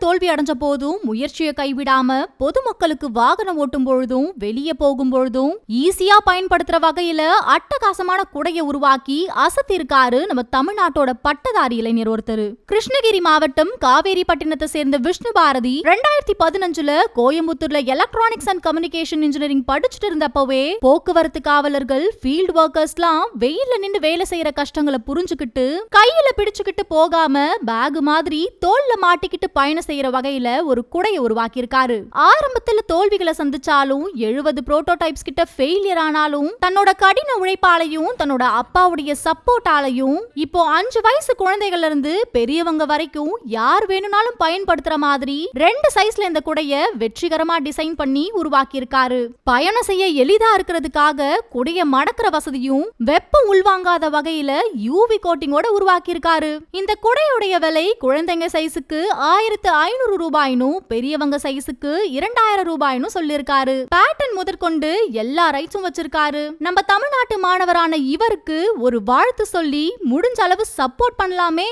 தோல்வி அடைஞ்ச போதும் முயற்சியை கைவிடாம பொதுமக்களுக்கு வாகனம் ஓட்டும் பொழுதும் வெளியே போகும் பொழுதும் ஈஸியா பயன்படுத்துற வகையில அட்டகாசமான குடைய உருவாக்கி அசத்திருக்காரு நம்ம தமிழ்நாட்டோட பட்டதாரி இளைஞர் ஒருத்தர். கிருஷ்ணகிரி மாவட்டம் காவேரிப்பட்டினத்தை சேர்ந்த விஷ்ணு பாரதி 2015ல கோயம்புத்தூர்ல எலக்ட்ரானிக்ஸ் அண்ட் கம்யூனிகேஷன் இன்ஜினியரிங் படிச்சுட்டு இருந்தப்பவே போக்குவரத்து காவலர்கள் ஃபீல்ட் ஒர்க்கர்ஸ்லாம் வெயில்ல நின்று வேலை செய்யற கஷ்டங்களை புரிஞ்சுக்கிட்டு கையில பிடிச்சுக்கிட்டு போகாம பேக் மாதிரி தோல்ல மாட்டிக்கிட்டு பயணம் செய்யற வகையில ஒரு குடைய உருவாக்கி இருக்காரு. ஆரம்பத்துல தோல்விகளை சந்திச்சாலும் 70 புரோட்டோடைப்ஸ் கிட்ட ஃபெயிலியர் ஆனாலும் தன்னோட கடின உழைப்பாலையும் தன்னோட அப்பாவுடைய சப்போர்ட்டாலையும் இப்போ 5 வயசு குழந்தைகள்ல இருந்து பெரியவங்க வரைக்கும் யார் வேணும்னாலும் பயன்படுத்துற மாதிரி 2 சைஸ்ல இந்த குடைய வெற்றிகரமா டிசைன் பண்ணி உருவாக்கி இருக்காரு. பயணம் செய்ய எளிதா இருக்கிறதுக்காக குடைய மடக்கிற வசதியும் வெப்பம் உள்வாங்காத வகையில யூவி கோட்டிங்கோட உருவாக்கி இருக்காரு. இந்த குடையுடைய விலை குழந்தைங்க சைஸுக்கு 1500 ரூபாயினும் பெரியவங்க சைஸுக்கு 2000 ரூபாயினும் சொல்லிருக்காரு. பேட்டர்ன் முதற்கொண்டு எல்லா ரைட்ஸும் வச்சிருக்காரு. நம்ம தமிழ்நாட்டு மாணவரான இவருக்கு ஒரு வாழ்த்து சொல்லி முடிஞ்ச அளவு சப்போர்ட் பண்ணலாமே.